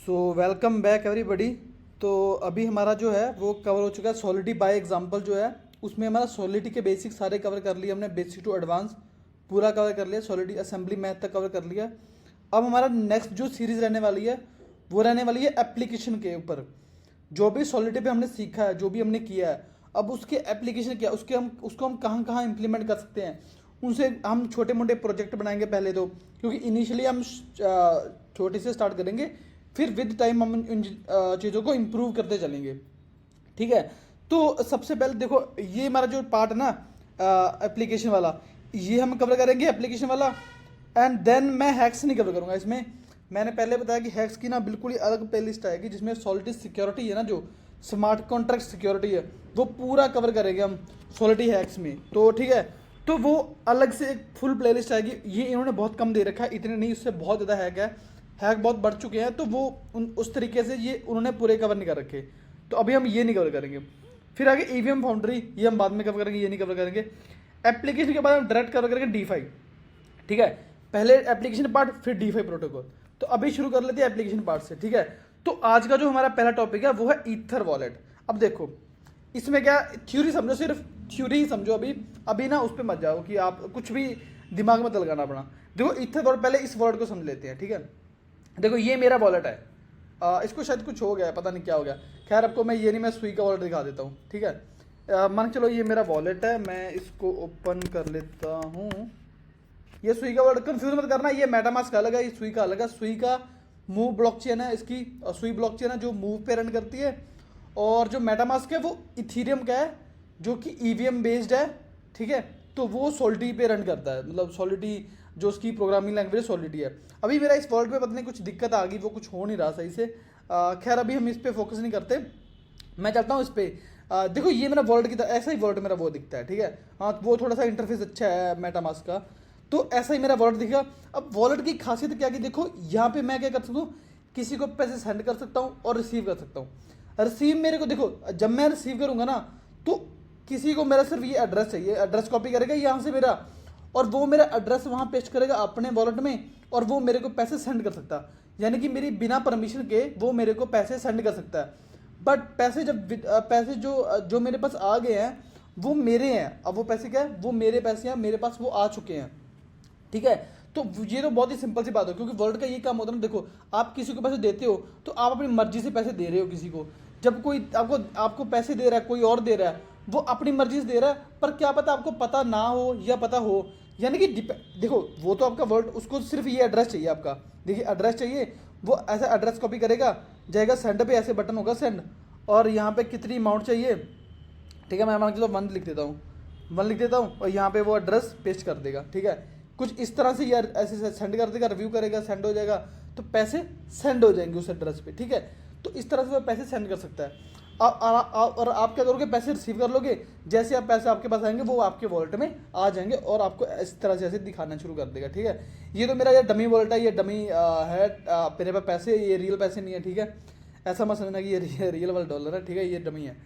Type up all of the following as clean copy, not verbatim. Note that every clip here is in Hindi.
So welcome back everybody. तो अभी हमारा जो है वो कवर हो चुका है सॉलिडी बाय एग्जांपल जो है, उसमें हमारा सॉलिडी के बेसिक सारे कवर कर लिए हमने, बेसिक टू एडवांस पूरा कवर कर लिया, सॉलिडी असेंबली मैथ तक कवर कर लिया। अब हमारा नेक्स्ट जो सीरीज़ रहने वाली है वो रहने वाली है एप्लीकेशन के ऊपर। जो भी सॉलिडी पे हमने सीखा है, जो भी हमने किया है, अब उसके एप्लीकेशन क्या, उसको हम कहाँ कहाँ इंप्लीमेंट कर सकते हैं, उनसे हम छोटे मोटे प्रोजेक्ट बनाएंगे पहले तो, क्योंकि इनिशियली हम छोटे से स्टार्ट करेंगे, फिर विद टाइम हम इन चीज़ों को इम्प्रूव करते चलेंगे। ठीक है। तो सबसे पहले देखो, ये हमारा जो पार्ट है ना एप्लीकेशन वाला, ये हम कवर करेंगे एप्लीकेशन वाला। एंड देन मैं हैक्स नहीं कवर करूँगा इसमें। मैंने पहले बताया कि हैक्स की ना बिल्कुल ही अलग प्ले लिस्ट आएगी, जिसमें सॉलिडी सिक्योरिटी है ना, जो स्मार्ट कॉन्ट्रैक्ट सिक्योरिटी है, वो पूरा कवर करेंगे हम सॉलिडी हैक्स में। तो ठीक है, तो वो अलग से एक फुल प्ले लिस्ट आएगी। ये इन्होंने बहुत कम दे रखा है, इतने नहीं, उससे बहुत ज़्यादा हैक है, हैक बहुत बढ़ चुके हैं, तो वो उस तरीके से ये उन्होंने पूरे कवर नहीं कर रखे। तो अभी हम ये नहीं कवर करेंगे। फिर आगे ईवीएम फाउंड्री, ये हम बाद में कवर करेंगे, ये नहीं कवर करेंगे। एप्लीकेशन के बाद हम डायरेक्ट कवर करेंगे डीफाई। ठीक है, पहले एप्लीकेशन पार्ट फिर डीफाई प्रोटोकॉल। तो अभी शुरू कर लेते हैं एप्लीकेशन पार्ट से। ठीक है, तो आज का जो हमारा पहला टॉपिक है वो है ईथर वॉलेट। अब देखो, इसमें क्या थ्योरी समझो, सिर्फ थ्योरी ही समझो। अभी अभी ना उस पर मत जाओ कि आप कुछ भी दिमाग मत लगाना अपना। देखो ईथर वॉलेट, पहले इस वॉलेट को समझ लेते हैं। ठीक है, देखो ये मेरा वॉलेट है। इसको शायद कुछ हो गया है, पता नहीं क्या हो गया। खैर आपको मैं ये नहीं, मैं सुई का वॉलेट दिखा देता हूँ। ठीक है, मान के चलो ये मेरा वॉलेट है, मैं इसको ओपन कर लेता हूँ। ये सुई का वॉलेट, कंफ्यूज मत करना, ये मेटामास्क का अलग है, ये सुई का अलग है। सुई का मूव ब्लॉकचेन है इसकी, सुई ब्लॉकचेन है जो मूव पे रन करती है, और जो मेटामास्क है वो इथीरियम का है, जो कि ईवीएम बेस्ड है। ठीक है, तो वो सॉलिडी पे रन करता है, मतलब सॉलिडी जो उसकी प्रोग्रामिंग लैंग्वेज सॉलिडी है। अभी मेरा इस वॉलेट पे पता नहीं कुछ दिक्कत आ गई, वो कुछ हो नहीं रहा सही से। खैर अभी हम इस पर फोकस नहीं करते, मैं चलता हूँ इस पर। देखो ये मेरा वॉलेट की तरह, ऐसा ही वॉलेट मेरा वो दिखता है। ठीक है, हाँ वो थोड़ा सा इंटरफेस अच्छा है मेटामास्क का, तो ऐसा ही मेरा वॉलेट दिखेगा। अब वॉलेट की खासियत क्या की, देखो यहाँ पे मैं क्या कर सकता हूँ, किसी को पैसे सेंड कर सकता हूँ और रिसीव कर सकता हूँ। रिसीव मेरे को, देखो जब मैं रिसीव करूँगा ना, तो किसी को मेरा सिर्फ ये एड्रेस चाहिए, एड्रेस कॉपी करेगा यहाँ से मेरा, और वो मेरा एड्रेस वहाँ पेस्ट करेगा अपने वॉलेट में, और वो मेरे को पैसे सेंड कर सकता है। यानी कि मेरी बिना परमिशन के वो मेरे को पैसे सेंड कर सकता है। बट पैसे जब पैसे जो जो मेरे पास आ गए हैं वो मेरे हैं। अब वो पैसे क्या है, वो मेरे पैसे हैं, मेरे पास वो आ चुके हैं। ठीक है, तो ये तो बहुत ही सिंपल सी बात है, क्योंकि वर्ल्ड का ये काम होता है ना। देखो आप किसी को पैसे देते हो तो आप अपनी मर्जी से पैसे दे रहे हो किसी को। जब कोई आपको आपको पैसे दे रहा है, कोई और दे रहा है, वो अपनी मर्जी से दे रहा है, पर क्या पता आपको पता ना हो या पता हो। यानी कि देखो वो तो आपका वर्ल्ड, उसको सिर्फ ये एड्रेस चाहिए आपका। देखिए एड्रेस चाहिए, वो ऐसा एड्रेस कॉपी करेगा, जाएगा सेंड पे, ऐसे बटन होगा सेंड, और यहाँ पे कितनी अमाउंट चाहिए। ठीक है, मैं मान के चलो 1 लिख देता हूँ, 1 लिख देता हूँ, और यहाँ पे वो एड्रेस पेस्ट कर देगा। ठीक है, कुछ इस तरह से यार ऐसे सेंड कर देगा, रिव्यू करेगा, सेंड हो जाएगा, तो पैसे सेंड हो जाएंगे उस एड्रेस पे। ठीक है, तो इस तरह से वो पैसे सेंड कर सकता है। और आप क्या करोगे, पैसे रिसीव कर लोगे, जैसे आप पैसे आपके पास आएंगे वो आपके वॉलेट में आ जाएंगे, और आपको इस तरह से ऐसे दिखाना शुरू कर देगा। ठीक है, ये तो मेरा ये डमी वॉलेट है, ये डमी है, मेरे पास पैसे, ये रियल पैसे नहीं है। ठीक है, ऐसा मत समझना कि ये रियल वाला डॉलर है। ठीक है, ये डमी है।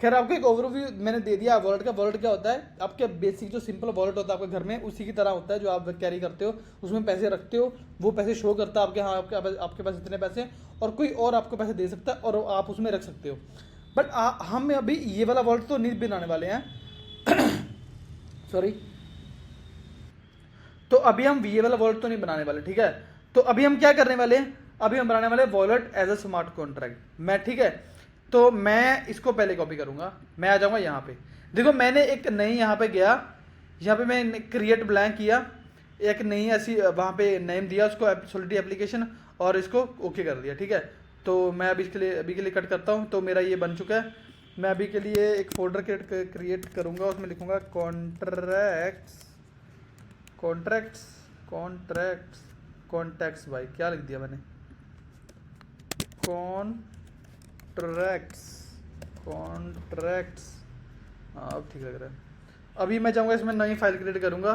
खैर आपको एक ओवरव्यू मैंने दे दिया वॉलेट का। वॉलेट क्या होता है, आपके बेसिक जो सिंपल वॉलेट होता है आपके घर में, उसी की तरह होता है, जो आप कैरी करते हो, उसमें पैसे रखते हो, वो पैसे शो करता है आपके, हाँ आपके पास इतने पैसे हैं, और कोई और आपको पैसे दे सकता है, और आप उसमें रख सकते हो। बट हम अभी ये वाला वॉलेट तो नहीं बनाने वाले हैं सॉरी। तो अभी हम ये वाला वॉलेट तो नहीं बनाने वाले। ठीक है, तो अभी हम क्या करने वाले हैं, अभी हम बनाने वाले wallet as a smart contract मैं। ठीक है, तो मैं इसको पहले कॉपी करूंगा, मैं आ जाऊंगा यहाँ पे। देखो मैंने एक नई यहाँ पे गया, यहाँ पे मैं क्रिएट ब्लैंक किया, एक नई ऐसी वहाँ पे नेम दिया उसको, सॉलिडी एप्लीकेशन, और इसको ओके कर दिया। ठीक है, तो मैं अभी के लिए कट करता हूँ, तो मेरा ये बन चुका है। मैं अभी के लिए एक फोल्डर क्रिएट करूँगा, उसमें लिखूँगा कॉन्ट्रैक्ट्स कॉन्ट्रैक्ट्स कॉन्ट्रैक्ट्स कॉन्टैक्ट्स। भाई क्या लिख दिया मैंने, कॉन्ट्रैक्ट्स कॉन्ट्रैक्ट्स। हाँ अब ठीक लग रहा है। अभी मैं चाहूँगा इसमें नई फाइल क्रिएट करूँगा,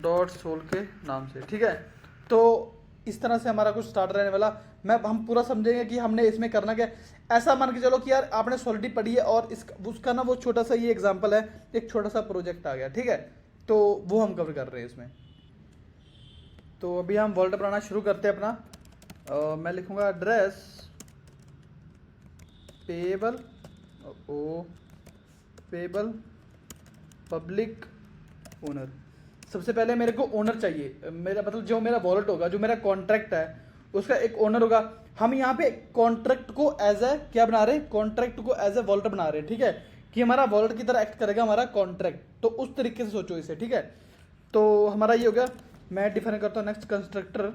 डॉट सोल के नाम से। ठीक है, तो इस तरह से हमारा कुछ स्टार्ट रहने वाला। हम पूरा समझेंगे कि हमने इसमें करना क्या। ऐसा मान के चलो कि यार आपने सॉलिडी पढ़ी है, और उसका ना वो छोटा सा ये एग्जांपल है, एक छोटा सा प्रोजेक्ट आ गया। ठीक है, तो वो हम कवर कर रहे हैं इसमें। तो अभी हम वॉलेट बनाना शुरू करते हैं अपना। मैं लिखूँगा एड्रेस पेएबल ओ पेएबल पब्लिक ओनर। सबसे पहले मेरे को ओनर चाहिए, मेरा मतलब जो मेरा वॉलेट होगा, जो मेरा कॉन्ट्रैक्ट है उसका एक ओनर होगा। हम यहाँ पे कॉन्ट्रैक्ट को एज ए क्या बना रहे हैं, कॉन्ट्रैक्ट को एज ए वॉलेट बना रहे हैं, ठीक है, कि हमारा वॉलेट की तरह एक्ट करेगा हमारा कॉन्ट्रैक्ट। तो उस तरीके से सोचो इसे, ठीक है। तो हमारा ये हो गया, मैं डिफाइन करता हूँ नेक्स्ट कंस्ट्रक्टर,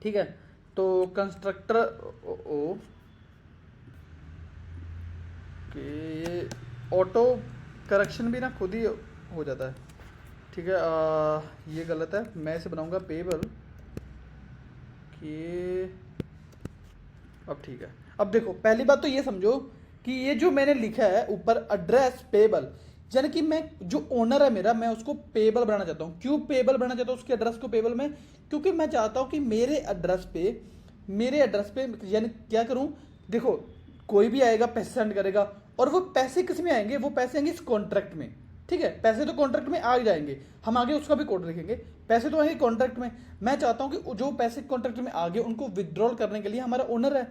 ठीक है। तो कंस्ट्रक्टर ओ कि ऑटो करेक्शन भी ना खुद ही हो जाता है, ठीक है। ये गलत है, मैं इसे बनाऊंगा पेएबल कि अब ठीक है। अब देखो पहली बात तो ये समझो कि ये जो मैंने लिखा है ऊपर एड्रेस पेएबल, यानी कि मैं जो ओनर है मेरा, मैं उसको पेएबल बनाना चाहता हूँ। क्यों पेएबल बनाना चाहता हूँ उसके एड्रेस को पेएबल में? क्योंकि मैं चाहता हूँ कि मेरे एड्रेस पे यानी क्या करूँ, देखो कोई भी आएगा पैसे सेंड करेगा, और वो पैसे किस में आएंगे, वो पैसे आएंगे इस कॉन्ट्रैक्ट में, ठीक है। पैसे तो कॉन्ट्रैक्ट में आ जाएंगे, हम आगे उसका भी कोड लिखेंगे, पैसे तो आएंगे कॉन्ट्रैक्ट में। मैं चाहता हूं कि जो पैसे कॉन्ट्रैक्ट में आ गए उनको विड्रॉल करने के लिए हमारा ओनर है।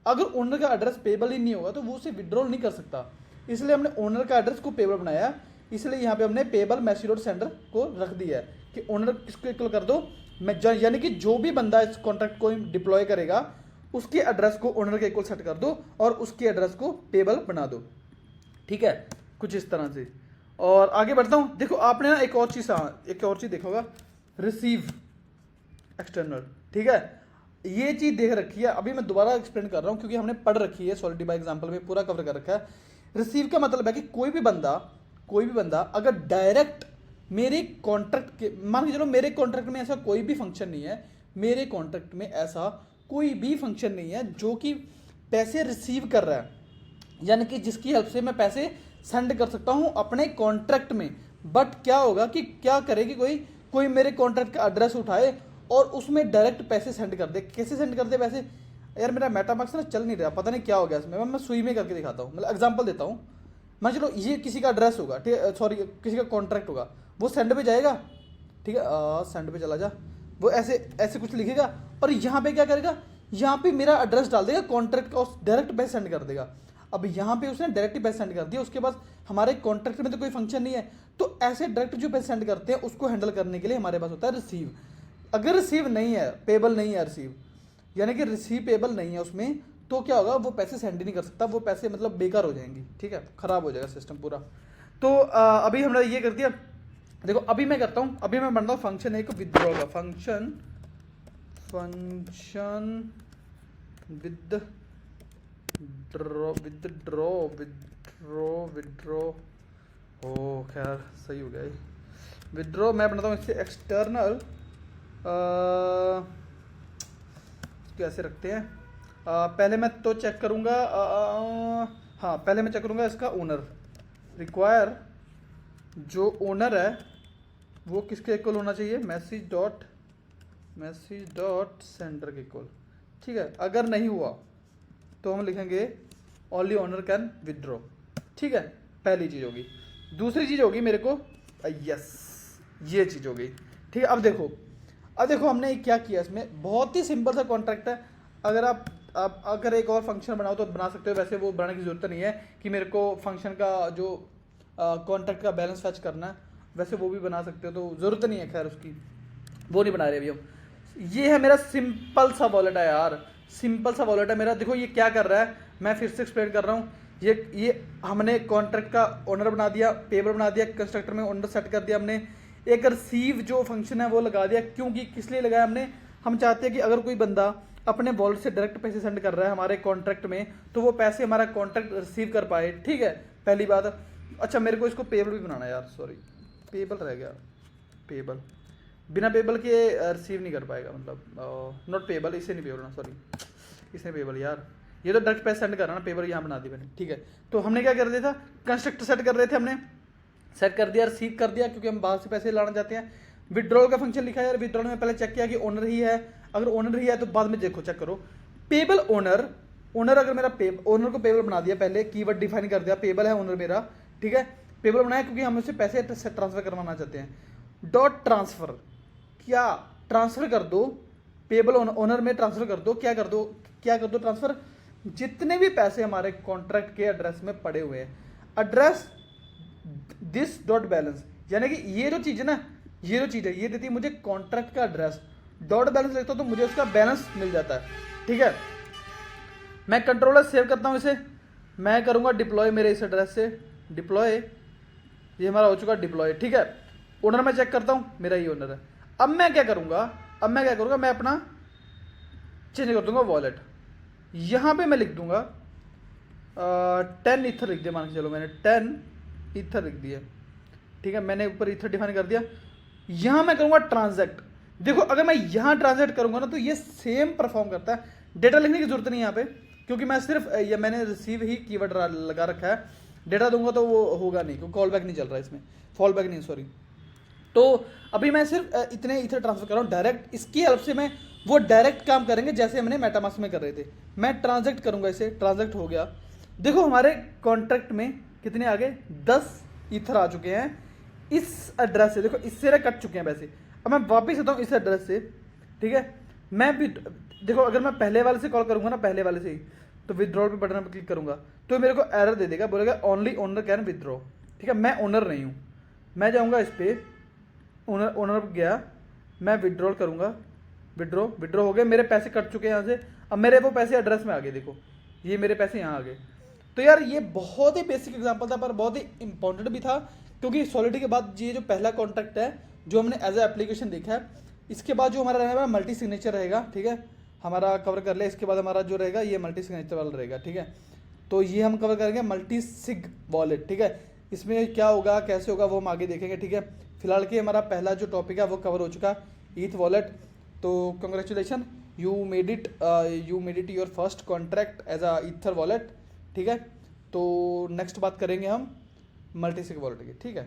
अगर ओनर का एड्रेस पेएबल ही नहीं होगा तो वो उसे विड्रॉल नहीं कर सकता, इसलिए हमने ओनर का एड्रेस को पेएबल बनाया। इसलिए यहाँ पे हमने पेएबल मैसेज सेंडर को रख दिया है कि ओनर किसको इक्वल कर दो, मैं यानी कि जो भी बंदा इस कॉन्ट्रैक्ट को डिप्लॉय करेगा उसके एड्रेस को ओनर के इक्वल सेट कर दो और उसके एड्रेस को पेएबल बना दो, ठीक है, कुछ इस तरह से। और आगे बढ़ता हूं, देखो आपने ना एक और चीज देखोगा, रिसीव एक्सटर्नल, ठीक है। ये चीज देख रखी है, अभी मैं दोबारा एक्सप्लेन कर रहा हूं क्योंकि हमने पढ़ रखी है, सॉलिडिटी बाय एग्जांपल में पूरा कवर कर रखा है। रिसीव का मतलब है कि कोई भी बंदा अगर डायरेक्ट मेरे कॉन्ट्रैक्ट के, मान के चलो मेरे कॉन्ट्रैक्ट में ऐसा कोई भी फंक्शन नहीं है, मेरे कॉन्ट्रैक्ट में ऐसा कोई भी फंक्शन नहीं है जो कि पैसे रिसीव कर रहा है, यानी कि जिसकी हेल्प से मैं पैसे सेंड कर सकता हूं अपने कॉन्ट्रैक्ट में। बट क्या होगा कि क्या करेगी कोई मेरे कॉन्ट्रैक्ट का एड्रेस उठाए और उसमें डायरेक्ट पैसे सेंड कर दे। कैसे सेंड कर दे पैसे? यार मेरा मेटामास्क ना चल नहीं रहा, पता नहीं क्या हो गया इसमें, मैं सुई में करके दिखाता हूँ, मतलब एग्जांपल देता हूँ। मान चलो ये किसी का एड्रेस होगा, ठीक है, सॉरी किसी का कॉन्ट्रैक्ट होगा, वो सेंड पे जाएगा, ठीक है, सेंड पे चला जा, वो ऐसे ऐसे कुछ लिखेगा और यहाँ पे क्या करेगा, यहाँ पे मेरा एड्रेस डाल देगा कॉन्ट्रैक्ट का, डायरेक्ट पैसे सेंड कर देगा। अब यहाँ पे उसने डायरेक्ट पैसे सेंड कर दिया, उसके बाद हमारे कॉन्ट्रैक्ट में तो कोई फंक्शन नहीं है, तो ऐसे डायरेक्ट जो पैसे सेंड करते हैं उसको हैंडल करने के लिए हमारे पास होता है रिसीव। अगर रिसीव नहीं है, पेएबल नहीं है रिसीव, यानी कि रिसीव पेएबल नहीं है उसमें, तो क्या होगा, वो पैसे सेंड ही नहीं कर सकता, वो पैसे मतलब बेकार हो जाएंगी, ठीक है, खराब हो जाएगा सिस्टम पूरा। तो अभी हमने ये कर दिया। देखो अभी मैं करता हूँ, अभी मैं बनता हूँ फंक्शन एक विदड्रॉ का, फंक्शन विदड्रॉ हो, खैर सही हो गया। विदड्रॉ मैं बनाता हूँ इससे एक्सटर्नल, कैसे रखते हैं, पहले मैं तो चेक करूँगा, हाँ पहले मैं चेक करूँगा इसका ओनर, रिक्वायर जो ओनर है वो किसके इक्वल होना चाहिए, मैसेज डॉट सेंडर के इक्वल, ठीक है। अगर नहीं हुआ तो हम लिखेंगे ओनली ओनर कैन विदड्रॉ, ठीक है, पहली चीज़ होगी। दूसरी चीज़ होगी मेरे को, यस ये चीज़ हो गई, ठीक है। अब देखो हमने क्या किया, इसमें बहुत ही सिंपल सा कॉन्ट्रैक्ट है। अगर आप अगर एक और फंक्शन बनाओ तो बना सकते हो, वैसे वो बनाने की ज़रूरत नहीं है कि मेरे को फंक्शन का जो कॉन्ट्रैक्ट का बैलेंस फैच करना है, वैसे वो भी बना सकते हो, तो ज़रूरत नहीं है, खैर उसकी वो नहीं बना रहे अभी हम। ये है मेरा सिंपल सा वॉलेट है यार, सिंपल सा वॉलेट है मेरा। देखो ये क्या कर रहा है, मैं फिर से एक्सप्लेन कर रहा हूँ। ये हमने कॉन्ट्रैक्ट का ओनर बना दिया, पेएबल बना दिया, कंस्ट्रक्टर में ओनर सेट कर दिया हमने, एक रिसीव जो फंक्शन है वो लगा दिया। क्योंकि किस लिए लगाया हमने, हम चाहते हैं कि अगर कोई बंदा अपने वॉलेट से डायरेक्ट पैसे सेंड कर रहा है हमारे कॉन्ट्रैक्ट में, तो वो पैसे हमारा कॉन्ट्रैक्ट रिसीव कर पाए, ठीक है, पहली बात। अच्छा मेरे को इसको पेएबल भी बनाना है यार, सॉरी पेएबल रह गया, पेएबल बिना पेएबल के रिसीव नहीं कर पाएगा, मतलब नॉट पेएबल, इसे नहीं पेएबल, सॉरी इसे पेएबल यार, ये तो डायरेक्ट पैसे सेंड कर रहा है ना, पेएबल यहाँ बना दी मैंने, ठीक है। तो हमने क्या कर दिया था, कंस्ट्रक्टर सेट कर रहे थे, हमने सेट कर दिया, रिसीव कर दिया, क्योंकि हम बाहर से पैसे लाना चाहते हैं। विड्रॉल का फंक्शन लिखा है यार, विड्रॉल में पहले चेक किया कि ओनर ही है, अगर ओनर ही है तो बाद में देखो चेक करो। पेएबल ओनर अगर मेरा ओनर को पेएबल बना दिया, पहले कीवर्ड डिफाइन कर दिया, पेएबल है ओनर मेरा, ठीक है, पेएबल बनाया क्योंकि हम उससे पैसे ट्रांसफर करवाना चाहते हैं। डॉट ट्रांसफर, क्या ट्रांसफ़र कर दो, पेबल ओनर में ट्रांसफ़र कर दो, क्या कर दो ट्रांसफ़र, जितने भी पैसे हमारे कॉन्ट्रैक्ट के एड्रेस में पड़े हुए हैं, एड्रेस दिस डॉट बैलेंस, यानी कि ये जो चीज़ है ना, ये जो चीज़ है ये देती है मुझे कॉन्ट्रैक्ट का एड्रेस, डॉट बैलेंस लिखता हूँ तो मुझे उसका बैलेंस मिल जाता है। ठीक है, मैं कंट्रोलर सेव करता हूँ इसे, मैं करूँगा डिप्लॉय मेरे इस एड्रेस से, डिप्लॉय, ये हमारा हो चुका डिप्लॉय। ठीक है, ओनर में चेक करता हूँ, मेरा ये ओनर है। अब मैं क्या करूँगा, मैं अपना चेंज कर दूंगा वॉलेट, यहाँ पे मैं लिख दूंगा 10 ईथर लिख दिया, मान के चलो मैंने 10 ईथर लिख दिया। ठीक है, मैंने ऊपर ईथर डिफाइन कर दिया। यहाँ मैं करूँगा ट्रांजैक्ट। देखो अगर मैं यहाँ ट्रांजैक्ट करूँगा ना तो ये सेम परफॉर्म करता है, डेटा लिखने की जरूरत नहीं है यहाँ पे, क्योंकि मैं सिर्फ ये मैंने रिसीव ही कीवर्ड लगा रखा है, डेटा दूंगा तो वो होगा नहीं, क्योंकि कॉल बैक नहीं चल रहा है इसमें, फॉल बैक नहीं, सॉरी। तो अभी मैं सिर्फ इतने ईथर ट्रांसफर कर रहा हूँ डायरेक्ट, इसकी हेल्प से मैं वो डायरेक्ट काम करेंगे जैसे हमने मेटामास्क में कर रहे थे। मैं ट्रांजैक्ट करूँगा इसे, ट्रांजैक्ट हो गया। देखो हमारे कॉन्ट्रैक्ट में कितने आ गए, 10 ईथर आ चुके हैं इस एड्रेस से। देखो इससे ना कट चुके हैं पैसे। अब मैं वापस आता हूँ इस एड्रेस से। ठीक है, मैं भी देखो अगर मैं पहले वाले से कॉल करूँगा ना, पहले वाले से ही, तो विदड्रॉल पे बटन पर क्लिक करूँगा तो मेरे को एरर दे देगा, बोलेगा ओनली ओनर कैन विदड्रॉ। ठीक है, मैं ओनर नहीं हूँ, मैं जाऊँगा इस पर, ओनर गया, मैं विड्रॉल करूँगा, विड्रॉ हो गए, मेरे पैसे कट चुके हैं यहाँ से। अब मेरे वो पैसे एड्रेस में आ गए, देखो ये मेरे पैसे यहाँ आ गए। तो यार ये बहुत ही बेसिक एग्जांपल था पर बहुत ही इंपॉर्टेंट भी था, क्योंकि सॉलिडिटी के बाद ये जो पहला कॉन्ट्रैक्ट है जो हमने एज ए एप्लीकेशन देखा है, इसके बाद जो हमारा रहेगा मल्टी सिग्नेचर रहेगा। ठीक है, हमारा कवर कर लिया। इसके बाद हमारा जो रहेगा ये मल्टी सिग्नेचर वाला रहेगा। ठीक है, तो ये हम कवर करेंगे मल्टी सिग वॉलेट। ठीक है, इसमें क्या होगा कैसे होगा वो हम आगे देखेंगे। ठीक है, फिलहाल के हमारा पहला जो टॉपिक है वो कवर हो चुका, ईथ वॉलेट। तो congratulation, you made it your first contract as a ether wallet. ठीक है, तो नेक्स्ट बात करेंगे हम मल्टी सिग वॉलेट की। ठीक है।